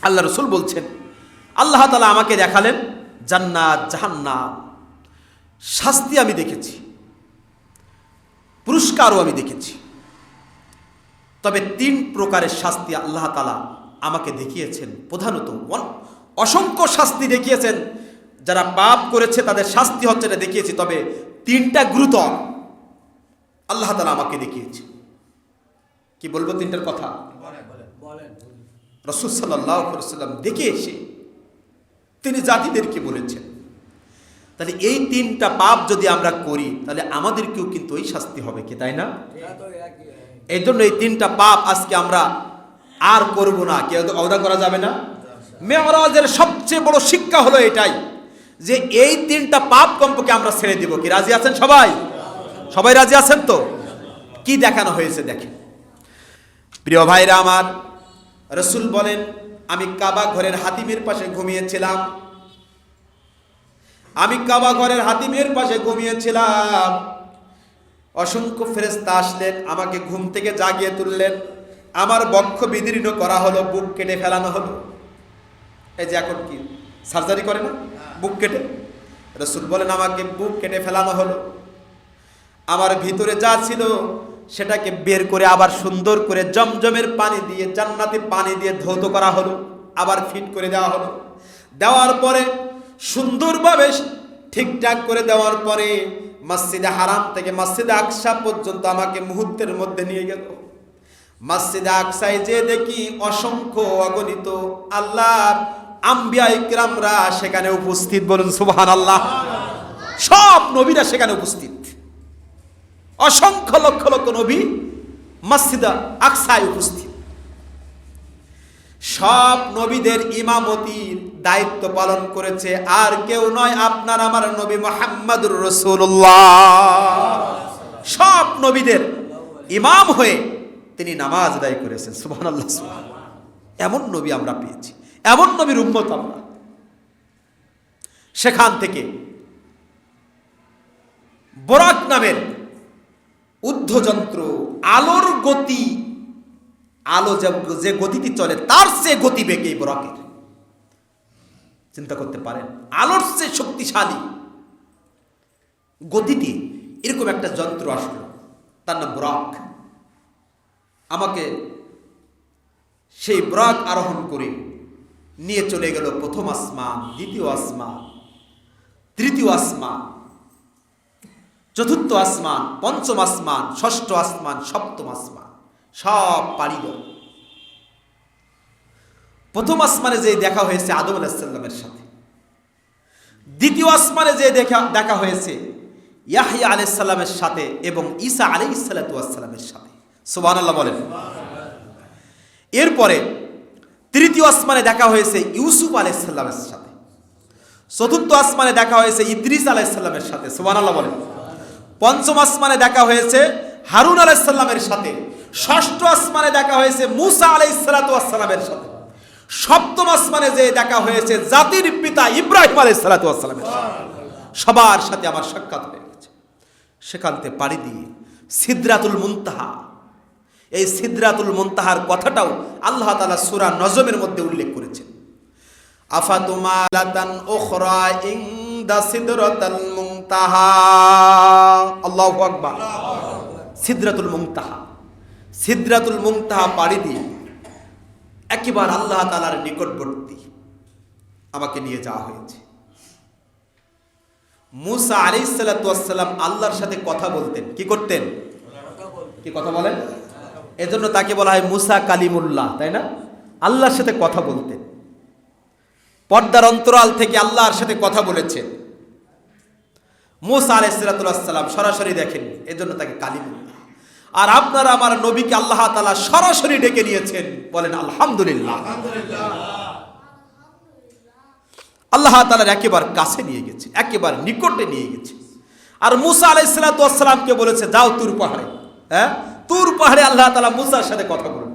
আল্লাহ রসুল বলছেন, আল্লাহ তাআলা আমাকে দেখালেন জান্নাত জাহান্নাম, শাস্তি আমি দেখেছি, পুরস্কারও আমি দেখেছি। তবে 3 প্রকারের শাস্তি আল্লাহ তাআলা আমাকে দেখিয়েছেন। প্রধানত অসংখ্য শাস্তি দেখিয়েছেন, যারা পাপ করেছে তাদের শাস্তি হচ্ছে এটা দেখিয়েছি। তবে 3টা গুরুতর আল্লাহ তাআলা আমাকে দেখিয়েছে। কি বলবো 3টার কথা? রাসূল সাল্লাল্লাহু আলাইহি ওয়াসাল্লাম দেখে এসে তিনি জাতিদেরকে বলেছেন। তাহলে এই 3টা পাপ যদি আমরা করি তাহলে আমাদেরকেও কিন্তু ওই শাস্তি হবে, কি তাই না? এই জন্য এই 3টা পাপ আজকে আমরা আর করব না। কেউ ওয়াদা করা যাবে না। মেরাজের সবচেয়ে বড় শিক্ষা হলো এটাই যে এই 3টা পাপ কমপক্ষে আমরা ছেড়ে দিব। কি রাজি আছেন সবাই? সবাই রাজি আছেন তো? কি দেখানো হয়েছে দেখেন প্রিয় ভাইরা আমার। রাসূল বলেন, আমি কাবা ঘরের হাতিমের পাশে ঘুমিয়েছিলাম। অসংখ্য ফেরেশতা আসলেন, আমাকে ঘুম থেকে জাগিয়ে তুললেন। আমার বক্ষ বিদীর্ণ করা হলো, বুক কেটে ফেলানো হলো। এই যে এখন কি সার্জারি করে না, বুক কেটে। রাসূল বলেন, আমাকে বুক কেটে ফেলানো হলো। আমার ভিতরে যা ছিল সেটাকে বের করে আবার সুন্দর করে জমজমের পানি দিয়ে, জান্নাতি পানি দিয়ে ধৌত করা হলো, আবার ফিট করে দেওয়া হলো। দেওয়ার পরে সুন্দরভাবে ঠিকঠাক করে দেওয়ার পরে মসজিদে হারাম থেকে মসজিদে আকসা পর্যন্ত আমাকে মুহূর্তের মধ্যে নিয়ে গেল। মসজিদে আকসায় যে দেখি অসংখ্য অগণিত আল্লাহর আম্বিয়া ইকরামরা সেখানে উপস্থিত। বলুন সুবহানাল্লাহ। সব নবীরা সেখানে উপস্থিত। অসংখ্য লক্ষ লক্ষ নবী মসজিদে আকসায় উপস্থিত। সব নবীদের ইমামতির দায়িত্ব পালন করেছে আর কেউ নয়, আপনার আমার নবী মুহাম্মদুর রাসূলুল্লাহ। সব নবীদের ইমাম হয়ে তিনি নামাজ আদায় করেছেন। সুবহানাল্লাহ। এমন নবী আমরা পেয়েছি, এমন নবীর উম্মত আমরা। সেখান থেকে বুরাক নামের ঊর্ধ্বযন্ত্র, আলোর গতি, আলো যে গতিতে চলে তার চেয়ে গতিবেগ এই বুরাকের। চিন্তা করতে পারেন, আলোর চেয়ে শক্তিশালী গতিতে এরকম একটা যন্ত্র আসলো, তার নাম বুরাক। আমাকে সেই বুরাক আরোহণ করে নিয়ে চলে গেল প্রথম আসমান, দ্বিতীয় আসমান, তৃতীয় আসমান, চতুর্থ আসমান, পঞ্চম আসমান, ষষ্ঠ আসমান, সপ্তম আসমান, সব পাড়ি দেয়। প্রথম আসমানে যে দেখা হয়েছে আদম আলাইহিস সালামের সাথে, দ্বিতীয় আসমানে যে দেখা হয়েছে ইয়াহইয়া আলাইহিস সালামের সাথে এবং ঈসা আলাইহিস সালামের সাথে। সুবহানাল্লাহ বলেন। এরপরে তৃতীয় আসমানে দেখা হয়েছে ইউসুফ আলাইহিস সালামের সাথে। চতুর্থ আসমানে দেখা হয়েছে ইদ্রিস আলাইহিস সালামের সাথে। সুবহানাল্লাহ বলেন। পঞ্চম আসমানে দেখা হয়েছে হারুন আলাইহিস সালামের সাথে। ষষ্ঠ আসমানে দেখা হয়েছে মুসা আলাইহিস সালামের সাথে। সপ্তম আসমানে যে দেখা হয়েছে জাতির পিতা ইব্রাহিম আলাইহিস সালামের সাথে। সবার সাথে আমার সাক্ষাৎ হয়ে গেছে। সেখান থেকে পাড়ি দিয়ে সিদরাতুল মুনতাহা, এই সিদরাতুল মুনতাহার কথাটাও আল্লাহ তাআলা সূরা নজমের মধ্যে উল্লেখ করেছেন। আফাতুমালাতান উখরা ইনদা সিদরাতুল মুনতাহা। আল্লাহু আকবার। সিদরাতুল মুনতাহা, সিদরাতুল মুনতাহা পাড়ি দিয়ে একেবারে আল্লাহ তাআলার নিকটবর্তী আমাকে নিয়ে যাওয়া হয়েছে। মুসা আলাইহিস সালাম আল্লাহর সাথে কথা বলতেন। কি করতেন? কি কথা বলেন? এজন্য তাকে বলা হয় মুসা কালিমুল্লাহ, তাই না? আল্লাহর সাথে কথা বলতেন, পর্দার অন্তরাল থেকে আল্লাহর সাথে কথা বলেছেন। মুসা আলাইহিস সালাম সরাসরি দেখেননি, এজন্য তাকে কালিমুল্লাহ। আর আপনারা আমার নবীকে আল্লাহ তাআলা সরাসরি ডেকে নিয়েছেন। বলেন আলহামদুলিল্লাহ। আল্লাহ তাআলার একেবারে কাছে নিয়ে গেছে, একেবারে নিকটে নিয়ে গেছে। আর মুসা আলাইহিস সালামকে বলেছে যাও তুর পাহাড়ে। তুর পাহাড়ে আল্লাহ তাআলা মুসার সাথে কথা বলেন।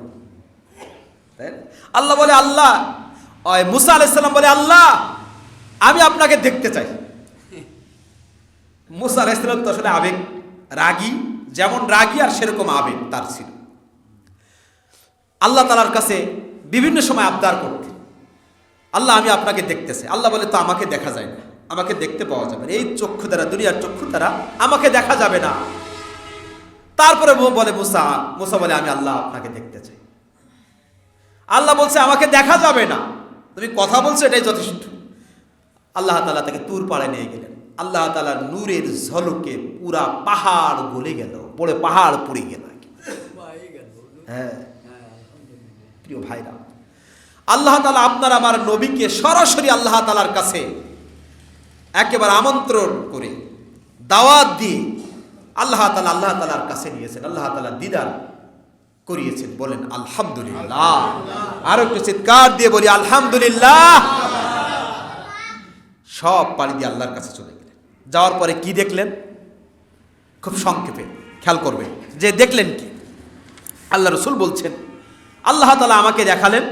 আল্লাহ বলে, আল্লাহ, মুসা আলাইহিস সালাম বলে, আল্লাহ আমি আপনাকে দেখতে চাই। মুসা আলাইহিস সালাম তো আসলে আবেগ রাগী, যেমন রাগী আর সেরকম আবেগ তার ছিল। আল্লাহ তাআলার কাছে বিভিন্ন সময় আবদার করতেন, আল্লাহ আমি আপনাকে দেখতেছি। আল্লাহ বলে তো আমাকে দেখা যায় না, আমাকে দেখতে পাওয়া যাবে না, এই চক্ষু দ্বারা, দুনিয়ার চক্ষু দ্বারা আমাকে দেখা যাবে না। তারপরে বলে মুসা, মুসা বলে আমি আল্লাহ আপনাকে দেখতে চাই। আল্লাহ বলছে আমাকে দেখা যাবে না, তুমি কথা বলছো এটাই যথেষ্ট। আল্লাহ তাআলা তাকে তুর পাড়ে নিয়ে গেলেন। আল্লাহ তাআলার নূরের ঝলকে পুরা পাহাড় গলে গেল, পড়ে পাহাড় পুড়ে গেল। হ্যাঁ প্রিয় ভাইরা, আল্লাহ তাআলা আপনার আমার নবীকে সরাসরি আল্লাহ তাআলার কাছে একেবারে আমন্ত্রণ করে দাওয়াত দিয়ে আল্লাহ তাআলার কাছে নিয়েছেন, আল্লাহ তাআলা দিদার করিয়েছেন। বলেন আলহামদুলিল্লাহ। আরো একটু চিৎকার দিয়ে বলি আলহামদুলিল্লাহ। সব পাড়ি দিয়ে আল্লাহর কাছে চলে গেলেন। যাওয়ার পরে কি দেখলেন? খুব সংক্ষেপে খেয়াল করবেন যে দেখলেন কি। আল্লাহ রাসূল বলছেন আল্লাহ তাআলা আমাকে দেখালেন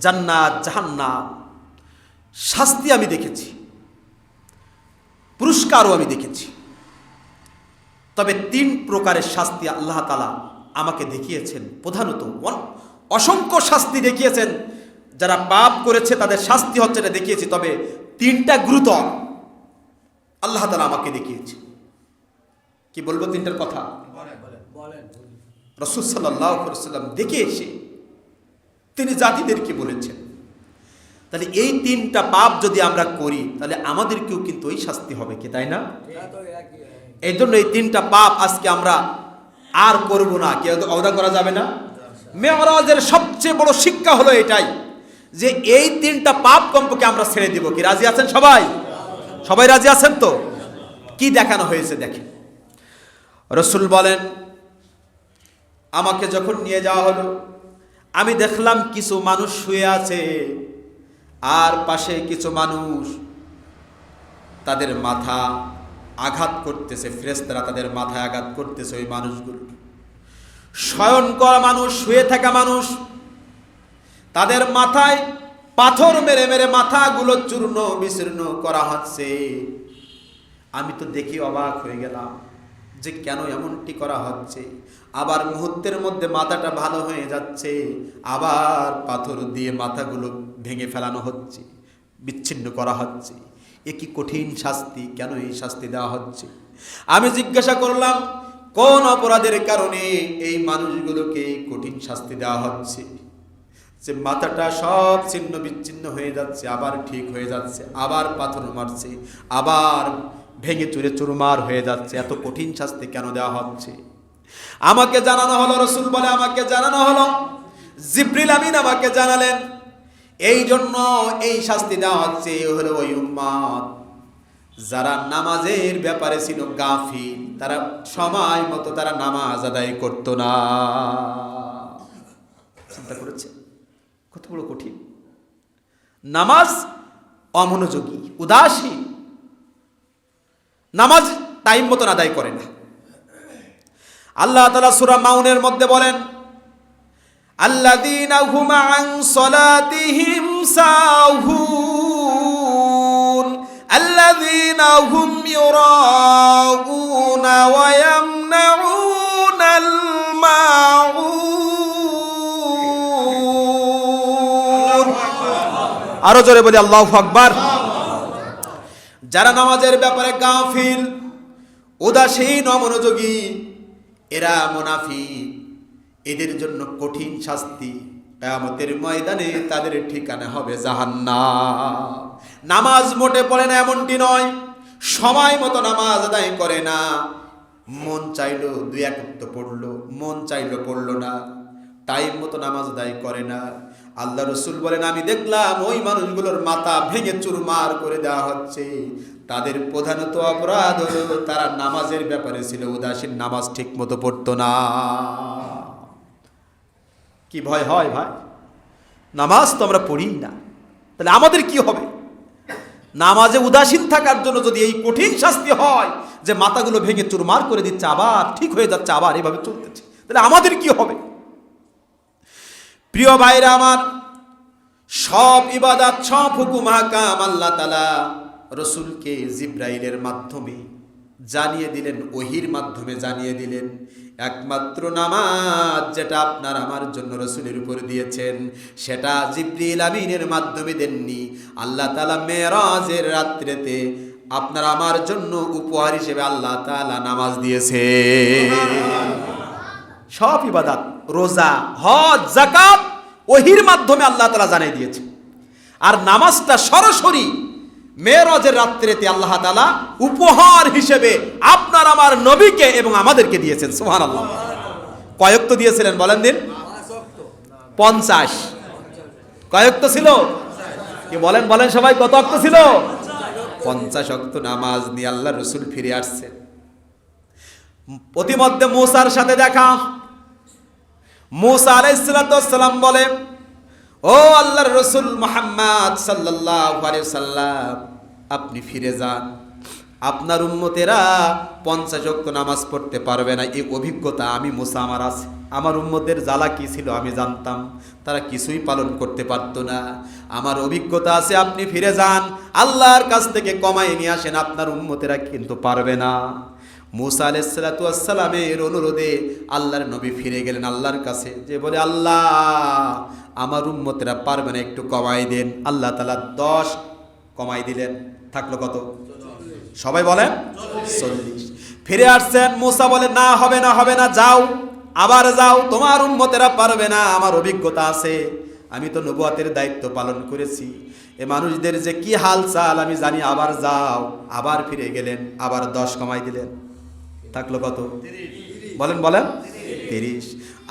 জান্নাত, জাহান্নাম, শাস্তি আমি দেখেছি, পুরস্কারও আমি দেখেছি। তবে 3 প্রকারের শাস্তি আল্লাহ তাআলা আমাকে দেখিয়েছেন। প্রধানত অসংখ্য শাস্তি দেখিয়েছেন, যারা পাপ করেছে তাদের শাস্তি হচ্ছে এটা দেখিয়েছি। তবে 3টা গুরুতর আল্লাহ তাআলা আমাকে দেখিয়েছে। কি বলবো 3টার কথা? রাসূল সাল্লাল্লাহু আলাইহি ওয়াসাল্লাম দেখে এসে তিনি জাতিদেরকে বলেছেন। তাহলে এই 3টা পাপ যদি আমরা করি তাহলে আমাদেরকেও কিন্তু ওই শাস্তি হবে, কি তাই না? এই জন্য এই 3টা পাপ আজকে আমরা আর করব না, কেউ অবদা করা যাবে না। মেরাজের সবচেয়ে বড় শিক্ষা হলো এটাই যে এই 3টা পাপ কমপক্ষে আমরা ছেড়ে দিব। কি রাজি আছেন সবাই? সবাই রাজি আছেন তো? কি দেখানো হয়েছে দেখেন। রাসূল বলেন আমাকে যখন নিয়ে যাওয়া হলো আমি দেখলাম কিছু মানুষ শুয়ে আছে, আর পাশে কিছু মানুষ তাদের মাথা আঘাত করতেছে, ফেরেশতারা তাদের মাথায় আঘাত করতেছে। ওই মানুষগুলো শয়ন করা মানুষ, শুয়ে থাকা মানুষ, তাদের মাথায় পাথর মেরে মেরে মাথাগুলো চূর্ণ বিচূর্ণ করা হচ্ছে। আমি তো দেখি অবাক হয়ে গেলাম যে কেন এমনটি করা হচ্ছে। আবার মুহূর্তের মধ্যে মাথাটা ভালো হয়ে যাচ্ছে, আবার পাথর দিয়ে মাথাগুলো ভেঙে ফেলানো হচ্ছে, বিচ্ছিন্ন করা হচ্ছে। এ কি কঠিন শাস্তি, কেন এই শাস্তি দেওয়া হচ্ছে? আমি জিজ্ঞাসা করলাম কোন অপরাধের কারণে এই মানুষগুলোকে কঠিন শাস্তি দেওয়া হচ্ছে? যে মাথাটা সব ছিন্ন বিচ্ছিন্ন হয়ে যাচ্ছে, আবার ঠিক হয়ে যাচ্ছে, আবার পাথর মারছে, আবার ভেঙে চুরে চুরমার হয়ে যাচ্ছে। এত কঠিন শাস্তি কেন দেওয়া হচ্ছে? আমাকে জানানো হলো, রাসূল বলে আমাকে জানানো হলো, জিবরিল আমিন আমাকে জানালেন এই জন্য এই শাস্তি দেওয়া হচ্ছে। হলো ওই উম্মত যারা নামাজের ব্যাপারে ছিল গাফিল, তারা সময় মতো তারা নামাজ আদায় করতো না। চিন্তা করেছে কত বড় কঠিন। নামাজ অমনোযোগী, উদাসীন, নামাজ টাইম মতো আদায় করে না। আল্লাহ তাআলা সূরা মাউনের মধ্যে বলেন আল্লাযীনা হুম আন সালাতিহিম সাহুন আল্লাযীনা হুম ইউরাউনা ওয়া ইয়ামনাউনাল মাউন। আরো জোরে বলি আল্লাহু আকবার। যারা নামাজের ব্যাপারে গাফিল, উদাসীন, অমনোযোগী, এরা মুনাফিক। এদের জন্য কঠিন শাস্তি। কিয়ামতের ময়দানে তাদের ঠিকানা হবে জাহান্নাম। নামাজ মোটে পড়ে না এমনটি নয়, সময় মতো নামাজ আদায় করে না। মন চাইলো 2-1 ওয়াক্ত পড়লো, মন চাইলো পড়লো না, টাইম মতো নামাজ আদায় করে না। আল্লাহ রাসূল বলেন আমি দেখলাম ওই মানুষগুলোর মাথা ভেঙে চুরমার করে দেওয়া হচ্ছে। তাদের প্রধানত অপরাধ হলো তারা নামাজের ব্যাপারে ছিল উদাসীন, নামাজ ঠিক মতো পড়তো না। কি ভয় হয় ভাই? নামাজ তো আমরা পড়ি না, তাহলে আমাদের কি হবে? নামাজে উদাসীন থাকার জন্য যদি এই কঠিন শাস্তি হয় যে মাথাগুলো ভেঙে চুরমার করে দিচ্ছে, আবার ঠিক হয়ে যাচ্ছে, আবার এভাবে চলতেছে, তাহলে আমাদের কি হবে? প্রিয় ভাইরা আমার, সব ইবাদত, সব হুকুম হাকাম আল্লাহ তাআলা রাসূলকে জিবরাইলের মাধ্যমে জানিয়ে দিলেন, ওহীর মাধ্যমে জানিয়ে দিলেন। একমাত্র নামাজ যেটা আপনার আমার জন্য রাসূলের উপর দিয়েছেন, সেটা জিবরিল আমিনের মাধ্যমে দেননি। আল্লাহ তাআলা মেরাজের রাত্রিতে আপনার আমার জন্য উপহার হিসেবে আল্লাহ তাআলা নামাজ দিয়েছে। সব ইবাদত, রোজা, হজ, যাকাত ওহির মাধ্যমে আল্লাহ তাআলা জানিয়ে দিয়েছে। আর নামাজটা সরাসরি মেরাজের রাত্রিতে আল্লাহ তাআলা উপহার হিসেবে আপনার আমার নবীকে এবং আমাদেরকে দিয়েছেন। সুবহানাল্লাহ। কয়েকটা দিয়েছিলেন বলেন দিন? 50। কয়েকটা ছিল কি বলেন বলেন সবাই, কত ওয়াক্ত ছিল? 50 ওয়াক্ত নামাজ নিয়ে আল্লাহ রাসূল ফিরে আসছেন। প্রতিমধ্যে মূসার সাথে দেখা। মূসা আলাইহিস সালাম বলে, ও আল্লাহর রাসূল মুহাম্মদ সাল্লাল্লাহু আলাইহি ওয়াসাল্লাম, আপনি ফিরে যান। আপনার উম্মতেরা 50 ওয়াক্ত নামাজ পড়তে পারবে না, এই অভিজ্ঞতা আমি মূসা আমার আছে। আমার উম্মতের জ্বালা কি ছিল আমি জানতাম, তারা কিছুই পালন করতে পারতো না। আমার অভিজ্ঞতা আছে, আপনি ফিরে যান, আল্লাহর কাছ থেকে কমাই নিয়ে আসেন, আপনার উম্মতেরা কিন্তু পারবে না। মূসা আলাইহিস সালামের অনুরোধে আল্লাহর নবী ফিরে গেলেন আল্লাহর কাছে, যে বলে, আল্লাহ আমার উম্মতেরা পারবে না, একটু কমাই দেন। আল্লাহ তাআলা 10 কমাই দিলেন। থাকলো কত? সবাই বলেন 40। ফিরে আসছেন। মূসা বলে, না হবে না, হবে না, যাও, আবার যাও, তোমার উম্মতেরা পারবে না, আমার অভিজ্ঞতা আছে, আমি তো নবুয়তের দায়িত্ব পালন করেছি, এ মানুষদের যে কি হাল চাল আমি জানি, আবার যাও। আবার ফিরে গেলেন, আবার 10 কমাই দিলেন। থাকলো কত? বলেন বলেন 30।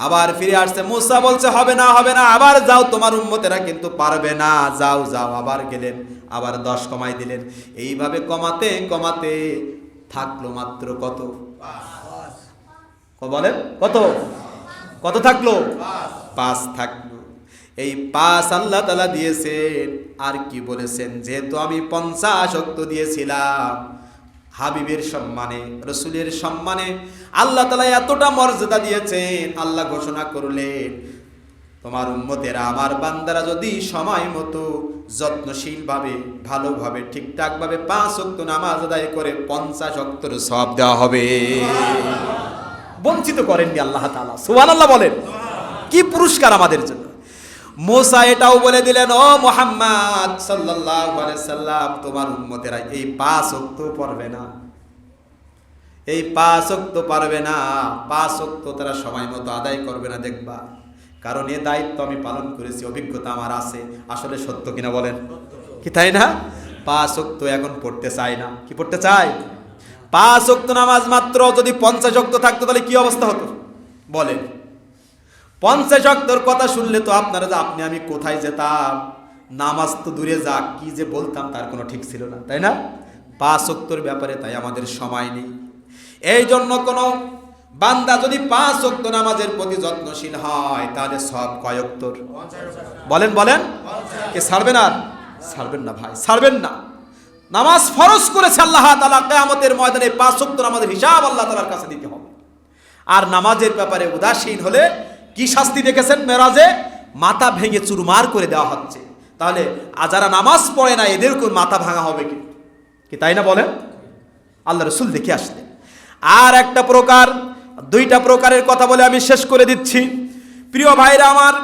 আবার ফিরে আসছে। মূসা বলছে, হবে না, হবে না, আবার যাও, তোমার উম্মতেরা কিন্তু পারবে না, যাও যাও। আবার গেলেন, আবার 10 কমাই দিলেন। এইভাবে কমাতে কমাতে থাকলো মাত্র কত? বলেন কত? কত থাকলো? 5 থাকলো। এই 5 আল্লাহ তাআলা দিয়েছেন। আর কি বলেছেন? যেহেতু আমি 50 ওয়াক্ত দিয়েছিলাম, হাবিবের সম্মানে, রসুলের সম্মানে আল্লাহ তাআলা এতটা মর্যাদা দিয়েছেন। আল্লাহ ঘোষণা করলেন, তোমার উম্মতেরা, আমার বান্দারা যদি সময় মতো যত্নশীলভাবে, ভালোভাবে, ঠিকঠাকভাবে 5 ওয়াক্ত নামাজ আদায় করে 50 ওয়াক্তের সওয়াব দেওয়া হবে। বঞ্চিত করেননি আল্লাহ তাআলা। সুবহানাল্লাহ বলেন। কি পুরস্কার আমাদের জন্য। মূসা এটাও বলে দিলেন, ও মুহাম্মদ সাল্লাল্লাহু আলাইহি সাল্লাম, তোমার উম্মতেরা এই 5 ওয়াক্ত পড়বে না, এই 5 ওয়াক্ত পারবে না, 5 ওয়াক্ত তারা সময় মতো আদায় করবে না, দেখবা। কারণ এই দায়িত্ব আমি পালন করেছি, অভিজ্ঞতা আমার আছে। আসলে সত্য কিনা বলেন? কি তাই না? 5 ওয়াক্ত এখন পড়তে চায় না। কি পড়তে চায়? 5 ওয়াক্ত নামাজ মাত্র যদি 50 ওয়াক্ত থাকতো তাহলে কি অবস্থা হতো বলেন? 50 ওয়াক্তর কথা শুনলে তো আপনারা, আপনি আমি কোথায় যেতাম, নামাজ তো দূরে যাক, কি যে বলতাম তার কোনো ঠিক ছিল না, তাই না? 5 ওয়াক্তর ব্যাপারে তাই আমাদের সময় নেই। এই জন্য কোনো বান্দা যদি 5 ওয়াক্ত নামাজের প্রতি যত্নশীল হয়, তাহলে সব কয় ওয়াক্তর? বলেন বলেন। কে ছাড়বেন? আর ছাড়বেন না ভাই, ছাড়বেন না। নামাজ ফরজ করেছে আল্লাহ তাআলা, কিয়ামতের ময়দানে 5 ওয়াক্ত নামাজের হিসাব আল্লাহ তাআলার কাছে দিতে হবে। আর নামাজের ব্যাপারে উদাসীন হলে কি শাস্তি দেখেছেন? মেরাজে মাথা ভেঙে চুরমার করে দেওয়া হচ্ছে। তাহলে যারা নামাজ পড়ে না এদেরকে মাথা ভাঙা হবে কি তাই না বলেন? আল্লাহ রাসূল দেখে আসলেন। আর একটা প্রকার, 2টা প্রকারের কথা বলে আমি শেষ করে দিচ্ছি প্রিয় ভাইরা আমার।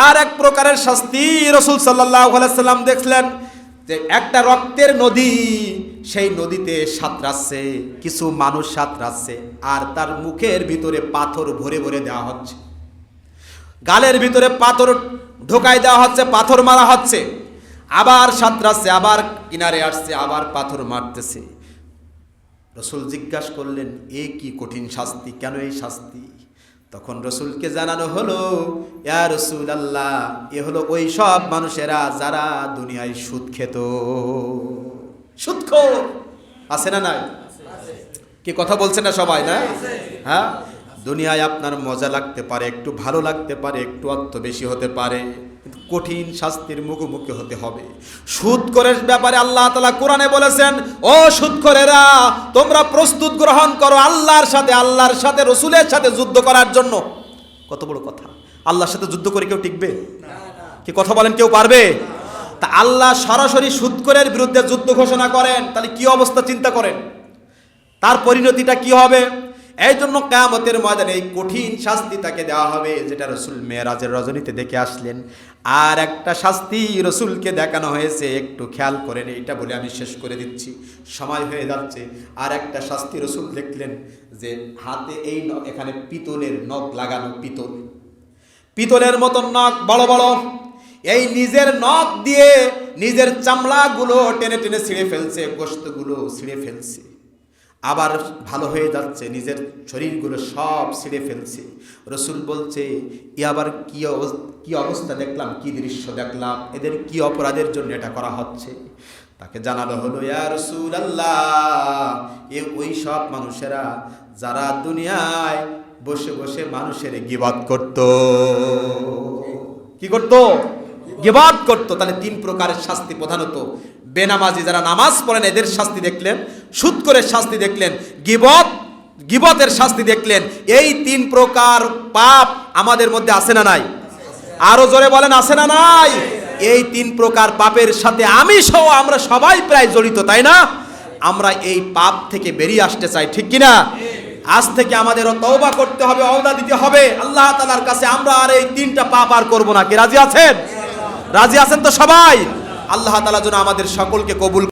আর এক প্রকারের শাস্তি রাসূল সাল্লাল্লাহু আলাইহি সাল্লাম দেখলেন, যে একটা রক্তের নদী, সেই নদীতে সাঁতরাচ্ছে, কিছু মানুষ সাঁতরাচ্ছে, আর তার মুখের ভিতরে পাথর ভরে ভরে দেওয়া হচ্ছে, গালের ভিতরে পাথর ঢোকায় দেওয়া হচ্ছে, পাথর মারা হচ্ছে, আবার সাঁতরাচ্ছে, আবার কিনারে আসছে, আবার পাথর মারতেছে। রাসূল জিজ্ঞাসা করলেন, এ কি কঠিন শাস্তি, কেন এই শাস্তি? তখন রাসূলকে জানানো হলো, ইয়া রাসূলুল্লাহ, এ হলো ওই সব মানুষেরা যারা দুনিয়ায় সুদ খেত। সুদখোর আছে না নাই? কি কথা বলছেন না সবাই? না? হ্যাঁ, দুনিয়ায় আপনার মজা লাগতে পারে, একটু ভালো লাগতে পারে, একটু অর্থ বেশি হতে পারে, কিন্তু কঠিন শাস্তির মুখোমুখি হতে হবে। সুদখোরের ব্যাপারে আল্লাহ তাআলা কোরআনে বলেছেন, ও সুদখোরেরা, তোমরা প্রস্তুত গ্রহণ করো আল্লাহর সাথে রাসূলের সাথে যুদ্ধ করার জন্য। কত বড় কথা! আল্লাহর সাথে যুদ্ধ করে কেউ টিকবে? কি কথা বলেন? কেউ পারবে? তা আল্লাহ সরাসরি সুদখোরের বিরুদ্ধে যুদ্ধ ঘোষণা করেন, তাহলে কি অবস্থা চিন্তা করেন, তার পরিণতিটা কি হবে? এই জন্য কিয়ামতের ময়দানে এই কঠিন শাস্তি তাকে দেওয়া হবে, যেটা রাসূল মেরাজের রজনীতে দেখে আসলেন। আর একটা শাস্তি রাসূলকে দেখানো হয়েছে, একটু খেয়াল করেন, এইটা বলে আমি শেষ করে দিচ্ছি, সময় হয়ে যাচ্ছে। আর একটা শাস্তি রাসূল দেখলেন যে হাতে এই এখানে পিতলের নখ লাগানো, পিতলের মতন নখ বড় বড়, এই নিজের নখ দিয়ে নিজের চামড়াগুলো টেনে টেনে ছিঁড়ে ফেলছে, গোশতগুলো ছিঁড়ে ফেলছে, আবার ভালো হয়ে যাচ্ছে, নিজের শরীরগুলো সব ছিঁড়ে ফেলছে। রাসূল বলছে, ই আবার কি অবস্থা দেখলাম, কি দৃশ্য দেখলাম, এদের কি অপরাধের জন্য এটা করা হচ্ছে? তাকে জানানো হলো, ইয়া রাসূলুল্লাহ, এ ওই সব মানুষেরা যারা দুনিয়ায় বসে বসে মানুষের গীবত করত। কি করত? গীবত করত। তাহলে 3 প্রকারের শাস্তি, প্রধানত বেনামাজি যারা নামাজ পড়েন এদের শাস্তি দেখলেন, সুদ করে শাস্তি দেখলেন, গীবতের শাস্তি দেখলেন। এই 3 প্রকার পাপ আমাদের মধ্যে আছে না নাই? আরো জোরে বলেন, আছে না নাই? এই 3 প্রকার পাপের সাথে আমি সহ আমরা সবাই প্রায় জড়িত, তাই না? আমরা এই পাপ থেকে বেরিয়ে আসতে চাই, ঠিক কিনা? আজ থেকে আমাদেরও তওবা করতে হবে, ওয়াদা দিতে হবে আল্লাহ তাআলার কাছে, আমরা আর এই 3টা পাপ আর করব না। কি রাজি আছেন? রাজি আছেন তো সবাই? আল্লাহ তাআলা যেন আমাদের সকলকে কবুল